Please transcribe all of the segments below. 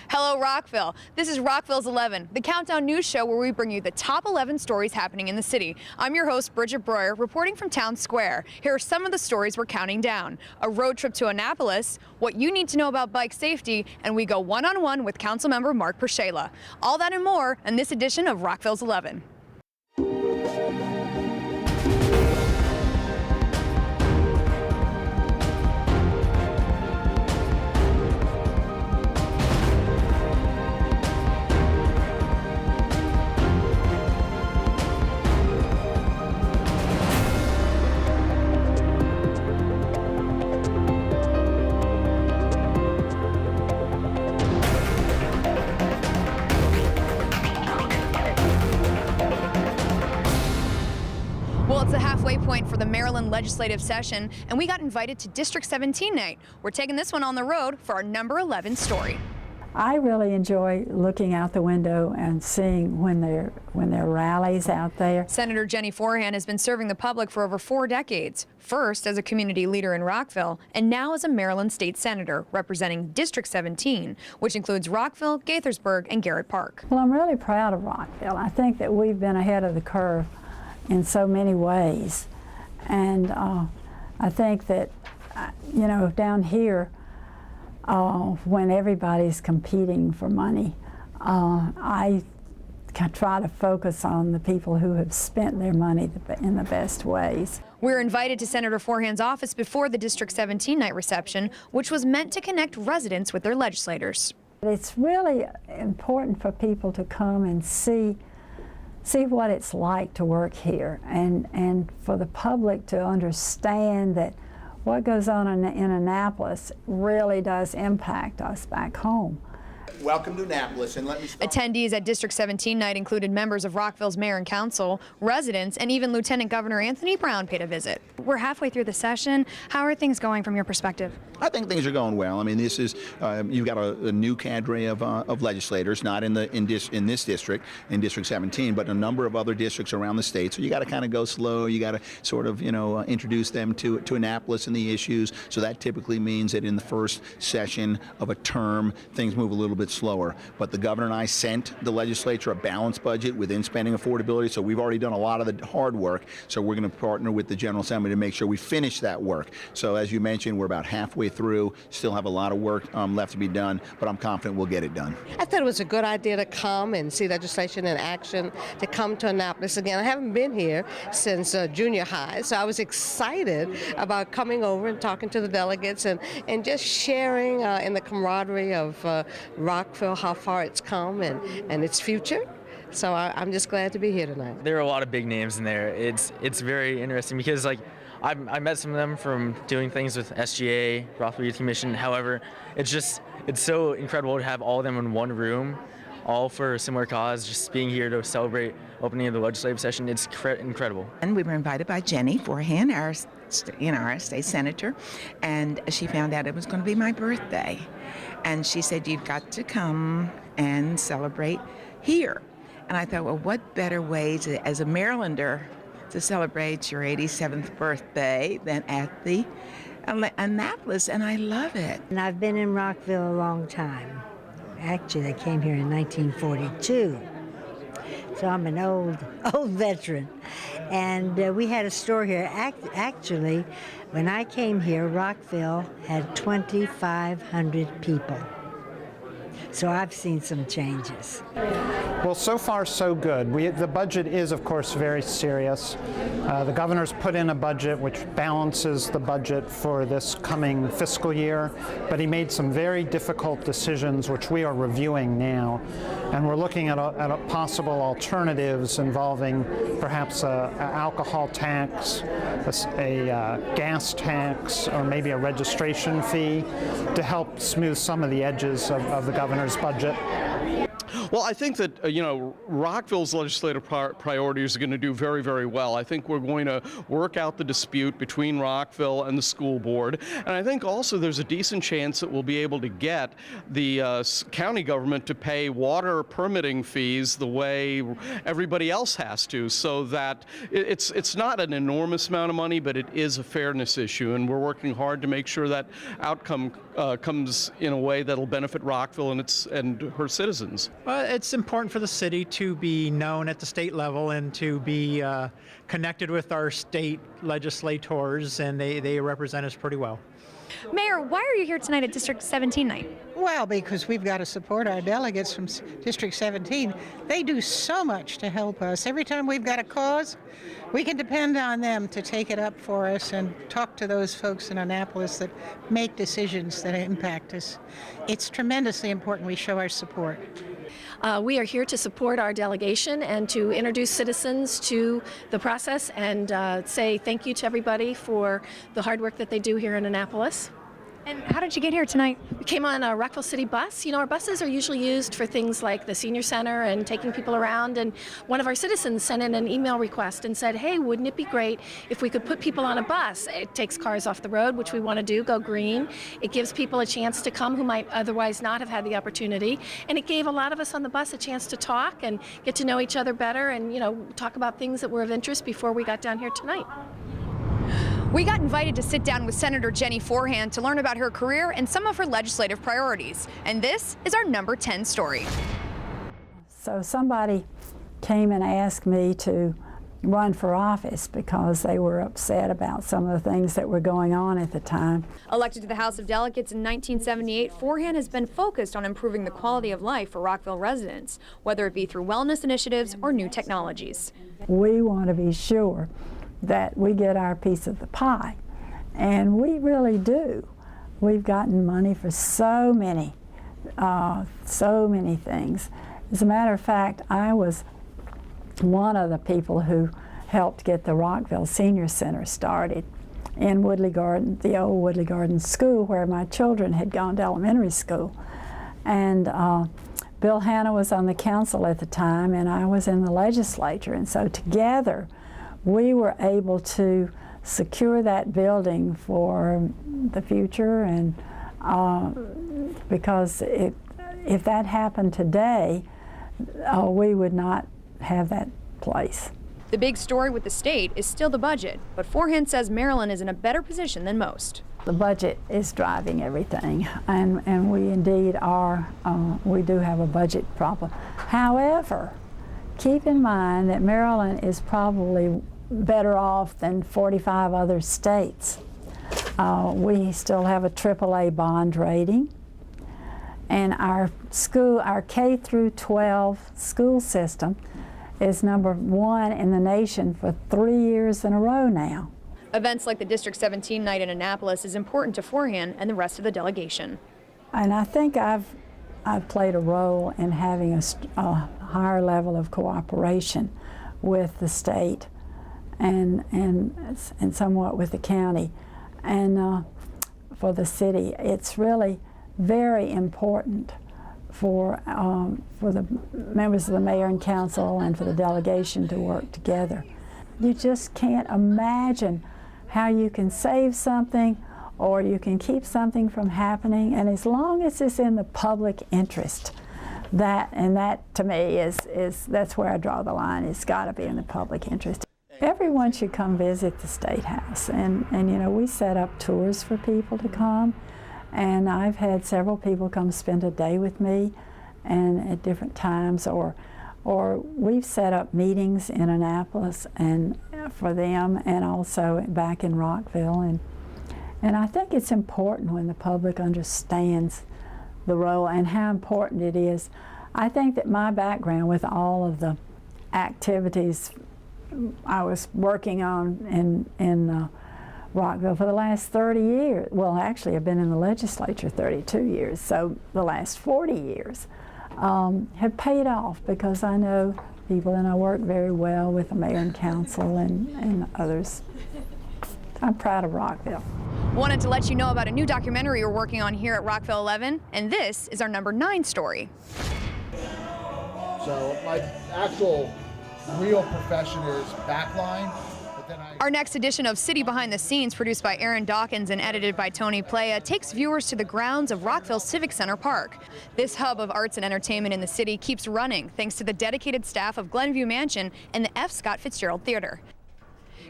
Hello, Rockville. This is Rockville's 11, the countdown news show where we bring you the top 11 stories happening in the city. I'm your host, Bridget Breuer, reporting from Town Square. Here are some of the stories we're counting down. A road trip to Annapolis, what you need to know about bike safety, and we go one-on-one with Councilmember Mark Pierzchala. All that and more in this edition of Rockville's 11. Well, it's the halfway point for the Maryland legislative session, and we got invited to District 17 night. We're taking this one on the road for our number 11 story. I really enjoy looking out the window and seeing when there are rallies out there. Senator Jenny Forehand has been serving the public for over 4 decades, first as a community leader in Rockville, and now as a Maryland state senator representing District 17, which includes Rockville, Gaithersburg, and Garrett Park. Well, I'm really proud of Rockville. I think that we've been ahead of the curve in so many ways, and I think that down here when everybody's competing for money, I try to focus on the people who have spent their money in the best ways. We were invited to Senator Forehand's office before the District 17 night reception, which was meant to connect residents with their legislators. It's really important for people to come and see what it's like to work here, and for the public to understand that what goes on in Annapolis really does impact us back home. Welcome to Annapolis, and let me start. Attendees at District 17 night included members of Rockville's mayor and council, residents, and even Lieutenant Governor Anthony Brown paid a visit. We're halfway through the session. How are things going from your perspective? I think things are going well. I mean, this is you've got a new cadre of legislators, not in this district, in District 17, but a number of other districts around the state. So you got to kind of go slow. You got to sort of introduce them to Annapolis and the issues. So that typically means that in the first session of a term, things move a little bit slower. But the governor and I sent the legislature a balanced budget within spending affordability. So we've already done a lot of the hard work. So we're going to partner with the General Assembly to make sure we finish that work. So as you mentioned, we're about halfway through, still have a lot of work left to be done, but I'm confident we'll get it done. I thought it was a good idea to come and see legislation in action, to come to Annapolis again. I haven't been here since junior high, so I was excited about coming over and talking to the delegates and just sharing in the camaraderie of Rockville how far it's come and its future. So I'm just glad to be here tonight. There are a lot of big names in there. It's very interesting because I met some of them from doing things with SGA, Rockville Youth Commission. However, it's so incredible to have all of them in one room, all for a similar cause, just being here to celebrate opening of the legislative session. It's incredible. And we were invited by Jenny Forehand, our state senator, and she found out it was going to be my birthday. And she said, "You've got to come and celebrate here." And I thought, well, what better way as a Marylander to celebrate your 87th birthday than at the Annapolis, and I love it. And I've been in Rockville a long time. Actually, I came here in 1942. So I'm an old veteran. And we had a store here. Actually, when I came here, Rockville had 2,500 people. So I've seen some changes. Well, so far so good. The budget is, of course, very serious. The governor's put in a budget which balances the budget for this coming fiscal year, but he made some very difficult decisions which we are reviewing now. And we're looking at possible alternatives involving perhaps an alcohol tax, a gas tax, or maybe a registration fee to help smooth some of the edges of the governor's budget. Well, I think that, Rockville's legislative priorities are going to do very, very well. I think we're going to work out the dispute between Rockville and the school board. And I think also there's a decent chance that we'll be able to get the county government to pay water permitting fees the way everybody else has to, so that it's not an enormous amount of money, but it is a fairness issue. And we're working hard to make sure that outcome comes in a way that'll benefit Rockville and her citizens. It's important for the city to be known at the state level and to be connected with our state legislators, and they represent us pretty well. Mayor, why are you here tonight at District 17 night? Well, because we've got to support our delegates from District 17. They do so much to help us. Every time we've got a cause, we can depend on them to take it up for us and talk to those folks in Annapolis that make decisions that impact us. It's tremendously important we show our support. We are here to support our delegation and to introduce citizens to the process and say thank you to everybody for the hard work that they do here in Annapolis. And how did you get here tonight? We came on a Rockville City bus. You know, our buses are usually used for things like the senior center and taking people around, and one of our citizens sent in an email request and said, hey, wouldn't it be great if we could put people on a bus? It takes cars off the road, which we want to do, go green. It gives people a chance to come who might otherwise not have had the opportunity, and it gave a lot of us on the bus a chance to talk and get to know each other better and, you know, talk about things that were of interest before we got down here tonight. We got invited to sit down with Senator Jenny Forehand to learn about her career and some of her legislative priorities. And this is our number 10 story. So somebody came and asked me to run for office because they were upset about some of the things that were going on at the time. Elected to the House of Delegates in 1978, Forehand has been focused on improving the quality of life for Rockville residents, whether it be through wellness initiatives or new technologies. We want to be sure that we get our piece of the pie, and we really do. We've gotten money for so many things. As a matter of fact, I was one of the people who helped get the Rockville Senior Center started in Woodley Garden, the old Woodley Garden School where my children had gone to elementary school. And Bill Hanna was on the council at the time, and I was in the legislature, and so together we were able to secure that building for the future, and because if that happened today, we would not have that place. The big story with the state is still the budget, but Forehand says Maryland is in a better position than most. The budget is driving everything, and we indeed are, we do have a budget problem. However, keep in mind that Maryland is probably better off than 45 other states. We still have a AAA bond rating, and our K through 12 school system is #1 in the nation for 3 years in a row now. Events like the District 17 night in Annapolis is important to Forehand and the rest of the delegation. And I think I've played a role in having a higher level of cooperation with the state and somewhat with the county, and for the city. It's really very important for the members of the mayor and council and for the delegation to work together. You just can't imagine how you can save something or you can keep something from happening, and as long as it's in the public interest, that to me that's where I draw the line. It's got to be in the public interest. Everyone should come visit the State House, and you know, we set up tours for people to come, and I've had several people come spend a day with me and at different times, or we've set up meetings in Annapolis and for them, and also back in Rockville, and I think it's important when the public understands the role and how important it is. I think that my background with all of the activities I was working on in Rockville for the last 30 years. Well, actually, I've been in the legislature 32 years, so the last 40 years have paid off because I know people and I work very well with the mayor and council and others. I'm proud of Rockville. Wanted to let you know about a new documentary we're working on here at Rockville 11, and this is our number 9 story. So my actual real profession is backline. Our next edition of City Behind the Scenes, produced by Aaron Dawkins and edited by Tony Playa, takes viewers to the grounds of Rockville Civic Center Park. This hub of arts and entertainment in the city keeps running thanks to the dedicated staff of Glenview Mansion and the F. Scott Fitzgerald Theater.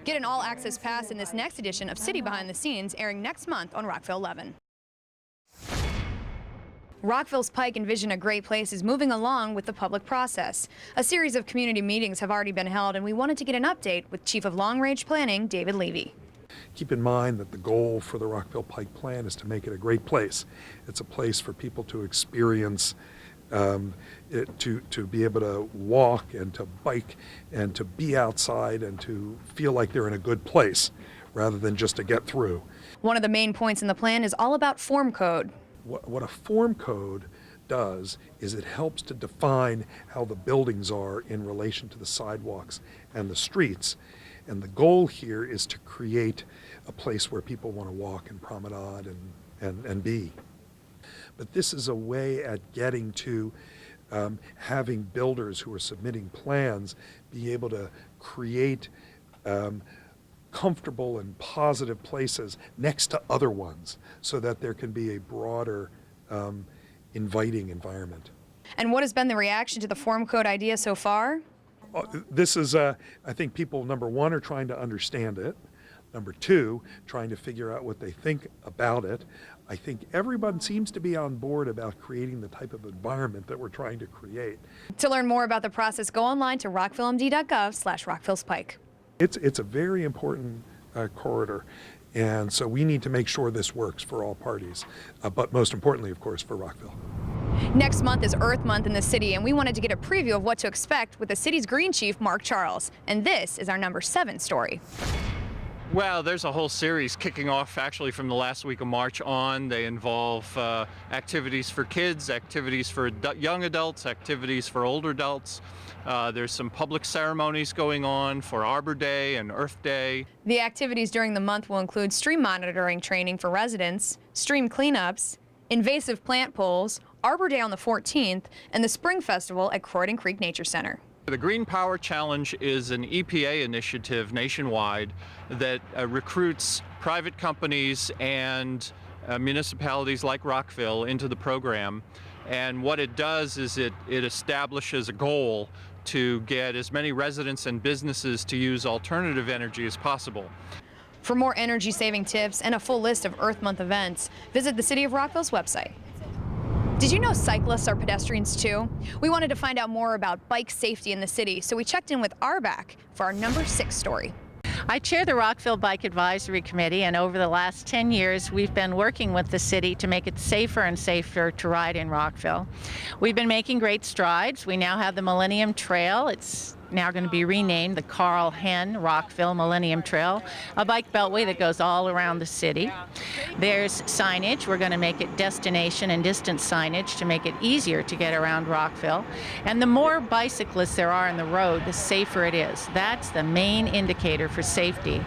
Get an all-access pass in this next edition of City Behind the Scenes, airing next month on Rockville 11. Rockville's Pike and Vision a Great Place is moving along with the public process. A series of community meetings have already been held, and we wanted to get an update with Chief of Long Range Planning, David Levy. Keep in mind that the goal for the Rockville Pike plan is to make it a great place. It's a place for people to experience, to be able to walk and to bike and to be outside and to feel like they're in a good place rather than just to get through. One of the main points in the plan is all about form code. What a form code does is it helps to define how the buildings are in relation to the sidewalks and the streets. And the goal here is to create a place where people want to walk and promenade and be. But this is a way at getting to having builders who are submitting plans be able to create comfortable and positive places next to other ones so that there can be a broader, inviting environment. And what has been the reaction to the form code idea so far? This is, I think people, number one, are trying to understand it. Number two, trying to figure out what they think about it. I think everyone seems to be on board about creating the type of environment that we're trying to create. To learn more about the process, go online to rockvillemd.gov/Rockville'sPike. It's a very important corridor, and so we need to make sure this works for all parties, but most importantly, of course, for Rockville. Next month is Earth Month in the city, and we wanted to get a preview of what to expect with the city's Green Chief, Mark Charles. And this is our number 7 story. Well, there's a whole series kicking off actually from the last week of March on. They involve activities for kids, activities for young adults, activities for older adults. There's some public ceremonies going on for Arbor Day and Earth Day. The activities during the month will include stream monitoring training for residents, stream cleanups, invasive plant pulls, Arbor Day on the 14th, and the Spring Festival at Croydon Creek Nature Center. The Green Power Challenge is an EPA initiative nationwide that recruits private companies and municipalities like Rockville into the program. And what it does is it establishes a goal to get as many residents and businesses to use alternative energy as possible. For more energy-saving tips and a full list of Earth Month events, visit the City of Rockville's website. Did you know cyclists are pedestrians too? We wanted to find out more about bike safety in the city, so we checked in with Arback for our number 6 story. I chair the Rockville Bike Advisory Committee, and over the last 10 years, we've been working with the city to make it safer and safer to ride in Rockville. We've been making great strides. We now have the Millennium Trail. It's now going to be renamed the Carl Henn Rockville Millennium Trail, a bike beltway that goes all around the city. There's signage. We're going to make it destination and distance signage to make it easier to get around Rockville. And the more bicyclists there are on the road, the safer it is. That's the main indicator for safety.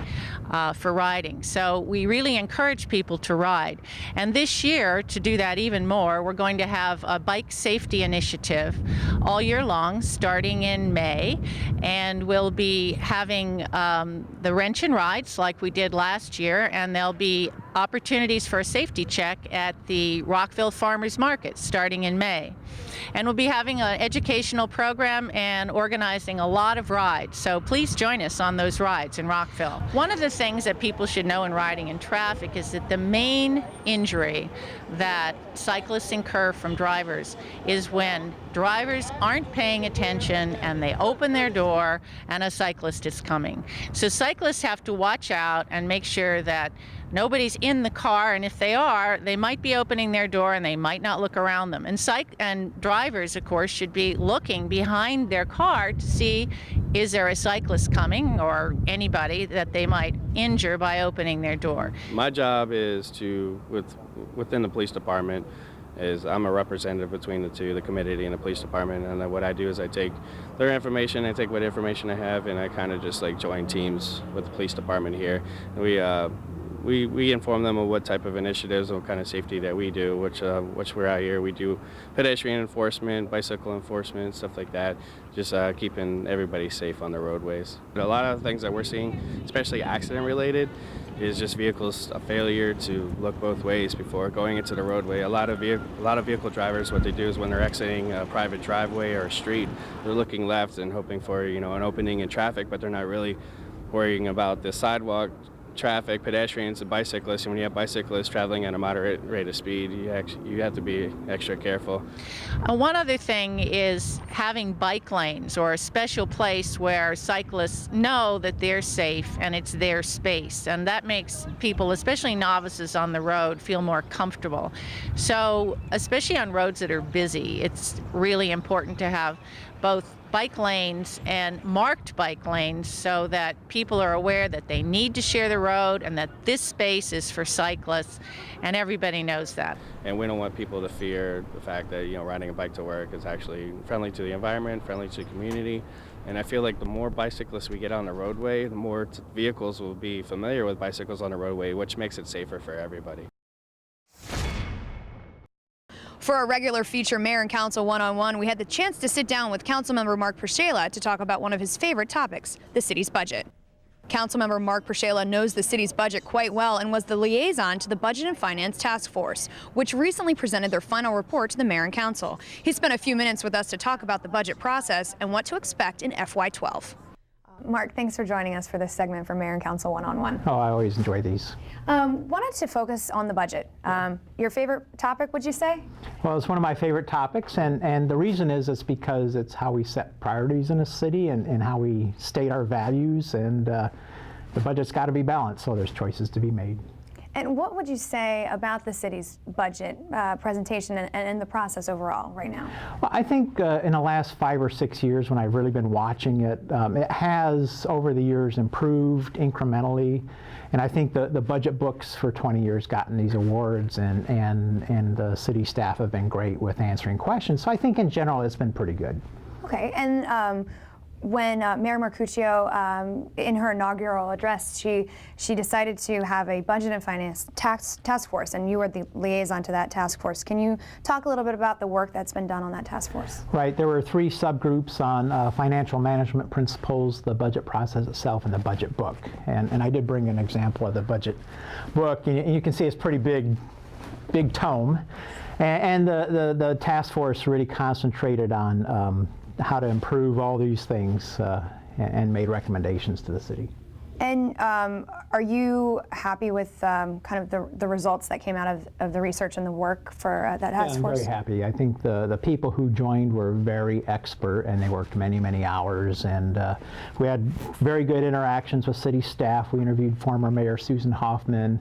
For riding. So we really encourage people to ride. And this year, to do that even more, we're going to have a bike safety initiative all year long, starting in May. And we'll be having the wrench and rides like we did last year, and there'll be opportunities for a safety check at the Rockville Farmers Market starting in May. And we'll be having an educational program and organizing a lot of rides. So please join us on those rides in Rockville. One of the things that people should know in riding in traffic is that the main injury that cyclists incur from drivers is when drivers aren't paying attention and they open their door and a cyclist is coming. So cyclists have to watch out and make sure that nobody's in the car, and if they are, they might be opening their door and they might not look around them. And drivers, of course, should be looking behind their car to see, is there a cyclist coming or anybody that they might injure by opening their door. My job is within the police department, I'm a representative between the two, the community and the police department, and what I do is I take their information, I take what information I have, and I kind of just like join teams with the police department here. And we inform them of what type of initiatives and what kind of safety that we do, which we're out here. We do pedestrian enforcement, bicycle enforcement, stuff like that, just keeping everybody safe on the roadways. A lot of things that we're seeing, especially accident related, is just vehicles, a failure to look both ways before going into the roadway. A lot of vehicle drivers, what they do is when they're exiting a private driveway or a street, they're looking left and hoping for an opening in traffic, but they're not really worrying about the sidewalk traffic, pedestrians, and bicyclists. And when you have bicyclists traveling at a moderate rate of speed, you have to be extra careful. One other thing is having bike lanes or a special place where cyclists know that they're safe and it's their space. And that makes people, especially novices on the road, feel more comfortable. So, especially on roads that are busy, it's really important to have both bike lanes and marked bike lanes so that people are aware that they need to share the road and that this space is for cyclists, and everybody knows that. And we don't want people to fear the fact that, riding a bike to work is actually friendly to the environment, friendly to the community. And I feel like the more bicyclists we get on the roadway, the more vehicles will be familiar with bicycles on the roadway, which makes it safer for everybody. For our regular feature Mayor and Council one-on-one, we had the chance to sit down with Councilmember Mark Pierzchala to talk about one of his favorite topics, the city's budget. Councilmember Mark Pierzchala knows the city's budget quite well and was the liaison to the Budget and Finance Task Force, which recently presented their final report to the Mayor and Council. He spent a few minutes with us to talk about the budget process and what to expect in FY12. Mark, thanks for joining us for this segment for Mayor and Council one-on-one. Oh, I always enjoy these. Wanted to focus on the budget. Your favorite topic, would you say? Well, it's one of my favorite topics, and the reason is it's because it's how we set priorities in a city and how we state our values, and the budget's got to be balanced, so there's choices to be made. And what would you say about the city's budget presentation and the process overall right now? Well, I think in the last 5 or 6 years when I've really been watching it, it has over the years improved incrementally. And I think the budget books for 20 years gotten these awards, and the city staff have been great with answering questions. So I think in general it's been pretty good. Okay, and when Mayor Mercutio, in her inaugural address, she decided to have a budget and finance task force, and you were the liaison to that task force. Can you talk a little bit about the work that's been done on that task force? Right. There were 3 subgroups on financial management principles, the budget process itself, and the budget book. And I did bring an example of the budget book, and you can see it's pretty big tome. And the task force really concentrated on how to improve all these things and made recommendations to the city. And are you happy with kind of the results that came out of the research and the work for that task force? I'm very happy. I think the people who joined were very expert, and they worked many, many hours, and we had very good interactions with city staff. We interviewed former Mayor Susan Hoffman.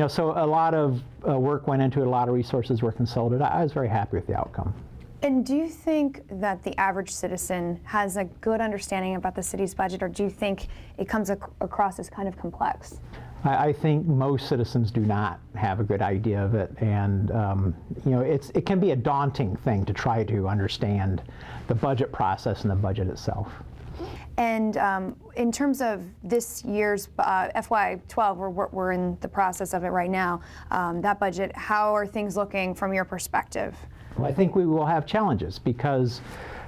So a lot of work went into it, a lot of resources were consulted. I was very happy with the outcome. And do you think that the average citizen has a good understanding about the city's budget, or do you think it comes across as kind of complex? I think most citizens do not have a good idea of it, and it can be a daunting thing to try to understand the budget process and the budget itself. And in terms of this year's FY12, we're in the process of it right now, that budget, how are things looking from your perspective? Well, I think we will have challenges because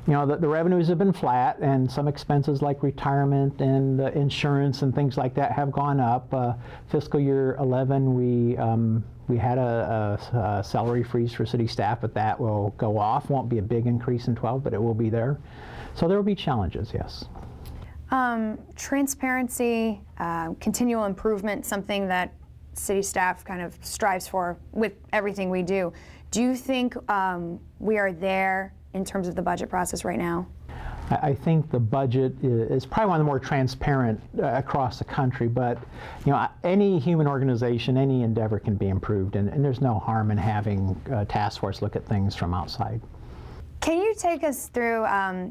the revenues have been flat, and some expenses like retirement and insurance and things like that have gone up. Fiscal year 11, we had a salary freeze for city staff, but that will go off. Won't be a big increase in 12, but it will be there. So there will be challenges, yes. Transparency, continual improvement, something that city staff kind of strives for with everything we do. Do you think we are there in terms of the budget process right now? I think the budget is probably one of the more transparent across the country, but any human organization, any endeavor can be improved, and there's no harm in having a task force look at things from outside. Can you take us through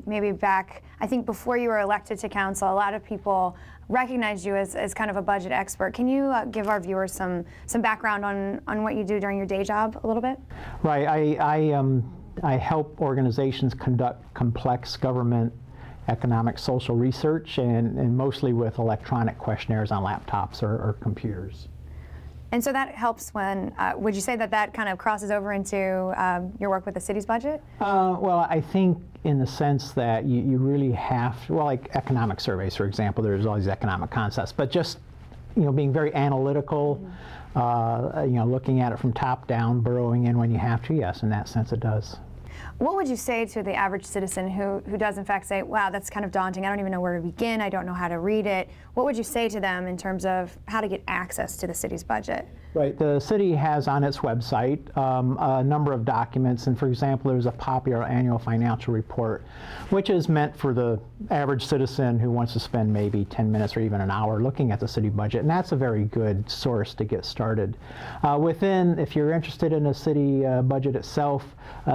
maybe back, I think before you were elected to council, a lot of people recognized you as kind of a budget expert. Can you give our viewers some background on what you do during your day job a little bit? Right. I help organizations conduct complex government, economic, social research, and mostly with electronic questionnaires on laptops or computers. And so that helps when, would you say that kind of crosses over into your work with the city's budget? Well, I think in the sense that you really have to, well, like economic surveys, for example, there's all these economic concepts, but just, being very analytical, looking at it from top down, burrowing in when you have to, yes, in that sense it does. What would you say to the average citizen who does in fact say, wow, that's kind of daunting, I don't even know where to begin, I don't know how to read it? What would you say to them in terms of how to get access to the city's budget? Right. The city has on its website a number of documents, and for example, there's a popular annual financial report, which is meant for the average citizen who wants to spend maybe 10 minutes or even an hour looking at the city budget, and that's a very good source to get started. If you're interested in the city budget itself,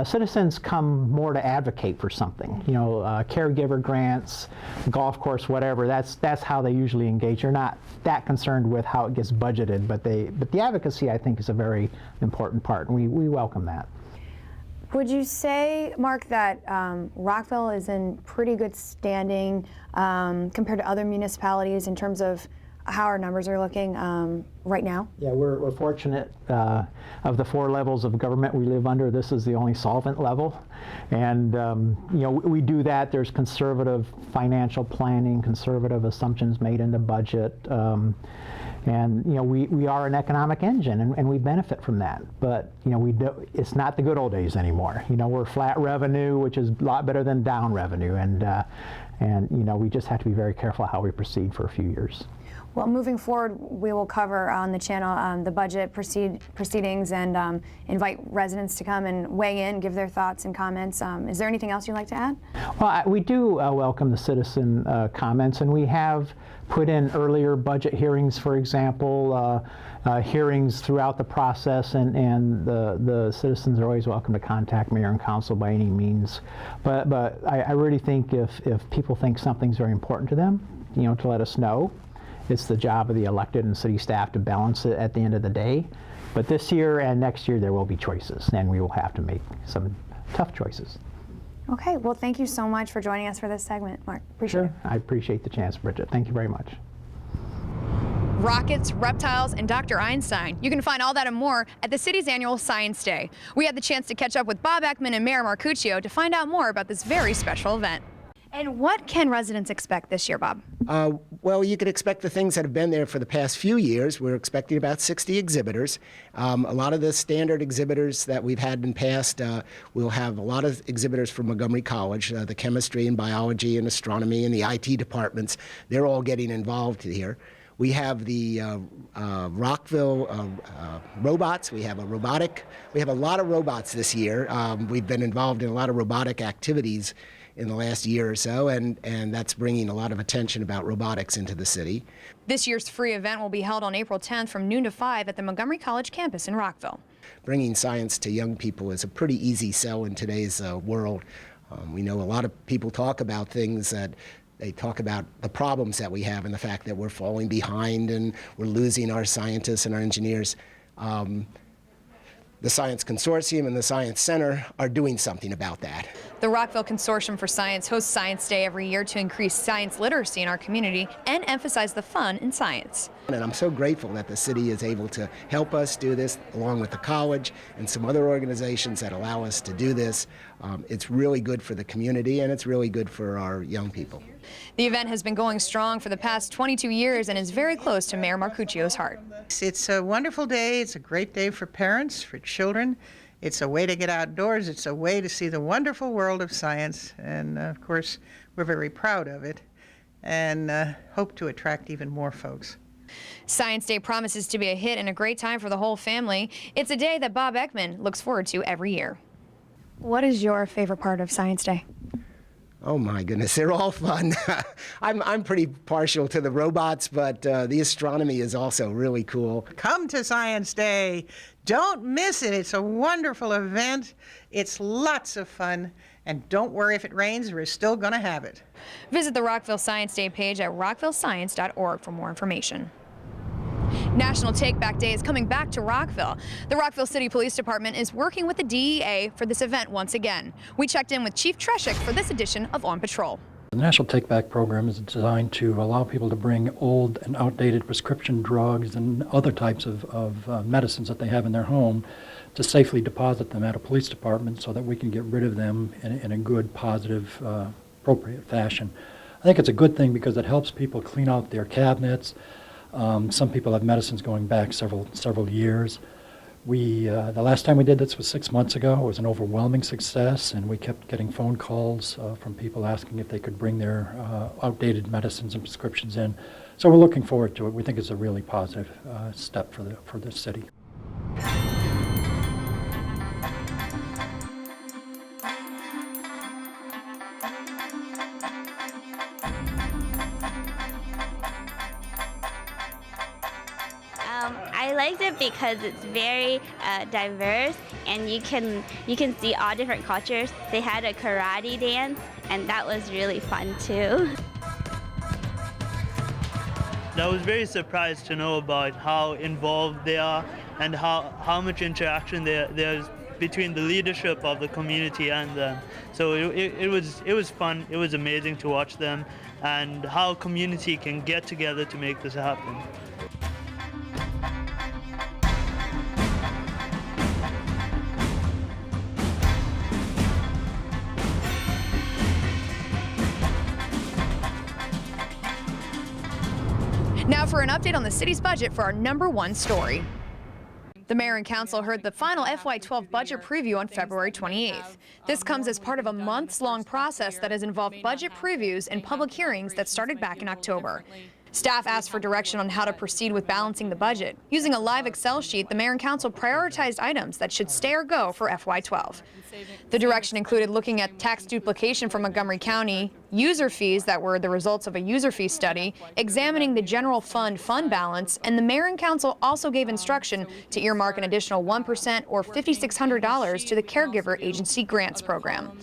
citizens come more to advocate for something. Caregiver grants, golf course, whatever. That's how they usually engage. They're not that concerned with how it gets budgeted, but the advocacy, I think, is a very important part, and we welcome that. Would you say, Mark, that Rockville is in pretty good standing compared to other municipalities in terms of how our numbers are looking right now? Yeah, we're fortunate. Of the 4 levels of government we live under, this is the only solvent level. And we do that. There's conservative financial planning, conservative assumptions made in the budget. And we are an economic engine, and we benefit from that. But it's not the good old days anymore. We're flat revenue, which is a lot better than down revenue, and we just have to be very careful how we proceed for a few years. Well, moving forward, we will cover on the channel the budget proceedings and invite residents to come and weigh in, give their thoughts and comments. Is there anything else you'd like to add? Well, we do welcome the citizen comments, and we have put in earlier budget hearings, for example, hearings throughout the process, and the citizens are always welcome to contact mayor and council by any means. But I really think if people think something's very important to them, to let us know. It's the job of the elected and city staff to balance it at the end of the day. But this year and next year there will be choices, and we will have to make some tough choices. Okay, well, thank you so much for joining us for this segment, Mark. Appreciate it. I appreciate the chance, Bridget. Thank you very much. Rockets, reptiles, and Dr. Einstein. You can find all that and more at the city's annual Science Day. We had the chance to catch up with Bob Eckman and Mayor Marcuccio to find out more about this very special event. And what can residents expect this year, Bob? Well, you could expect the things that have been there for the past few years. We're expecting about 60 exhibitors. A lot of the standard exhibitors that we've had in past, we'll have a lot of exhibitors from Montgomery College, the chemistry and biology and astronomy and the IT departments. They're all getting involved here. We have the Rockville robots. We have a robotic. We have a lot of robots this year. We've been involved in a lot of robotic activities in the last year or so, and that's bringing a lot of attention about robotics into the city. This year's free event will be held on April 10th from noon to 5 at the Montgomery College campus in Rockville. Bringing science to young people is a pretty easy sell in today's world. We know a lot of people talk about things that they talk about the problems that we have and the fact that we're falling behind and we're losing our scientists and our engineers. The Science Consortium and the Science Center are doing something about that. The Rockville Consortium for Science hosts Science Day every year to increase science literacy in our community and emphasize the fun in science. And I'm so grateful that the city is able to help us do this, along with the college and some other organizations that allow us to do this. It's really good for the community, and it's really good for our young people. The event has been going strong for the past 22 years and is very close to Mayor Marcuccio's heart. It's a wonderful day. It's a great day for parents, for children. It's a way to get outdoors. It's a way to see the wonderful world of science. And of course, we're very proud of it and hope to attract even more folks. Science Day promises to be a hit and a great time for the whole family. It's a day that Bob Eckman looks forward to every year. What is your favorite part of Science Day? Oh my goodness, they're all fun. I'm pretty partial to the robots, but the astronomy is also really cool. Come to Science Day. Don't miss it. It's a wonderful event. It's lots of fun. And don't worry if it rains, we're still going to have it. Visit the Rockville Science Day page at rockvillescience.org for more information. National Take Back Day is coming back to Rockville. The Rockville City Police Department is working with the DEA for this event once again. We checked in with Chief Treshik for this edition of On Patrol. The National Take Back program is designed to allow people to bring old and outdated prescription drugs and other types of medicines that they have in their home to safely deposit them at a police department so that we can get rid of them in a good, positive, appropriate fashion. I think it's a good thing because it helps people clean out their cabinets. Some people have medicines going back several years. The last time we did this was 6 months ago. It was an overwhelming success, and we kept getting phone calls from people asking if they could bring their outdated medicines and prescriptions in. So we're looking forward to it. We think it's a really positive step for the city. I liked it because it's very diverse, and you can see all different cultures. They had a karate dance, and that was really fun too. I was very surprised to know about how involved they are and how much interaction there's between the leadership of the community and them. So it was fun. It was amazing to watch them and how community can get together to make this happen. Now for an update on the city's budget for our #1 story. The mayor and council heard the final FY12 budget preview on February 28th. This comes as part of a months-long process that has involved budget previews and public hearings that started back in October. Staff asked for direction on how to proceed with balancing the budget. Using a live Excel sheet, the mayor and council prioritized items that should stay or go for FY12. The direction included looking at tax duplication from Montgomery County, user fees that were the results of a user fee study, examining the general fund balance, and the mayor and council also gave instruction to earmark an additional 1% or $5,600 to the Caregiver Agency Grants Program.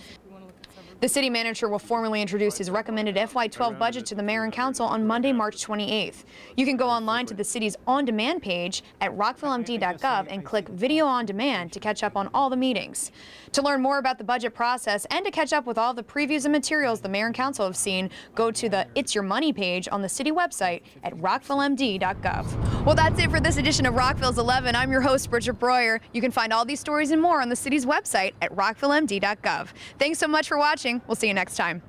The city manager will formally introduce his recommended FY12 budget to the mayor and council on Monday, March 28th. You can go online to the city's on-demand page at rockvillemd.gov and click Video on Demand to catch up on all the meetings. To learn more about the budget process and to catch up with all the previews and materials the mayor and council have seen, go to the It's Your Money page on the city website at rockvillemd.gov. Well, that's it for this edition of Rockville's 11. I'm your host, Bridget Breuer. You can find all these stories and more on the city's website at rockvillemd.gov. Thanks so much for watching. We'll see you next time.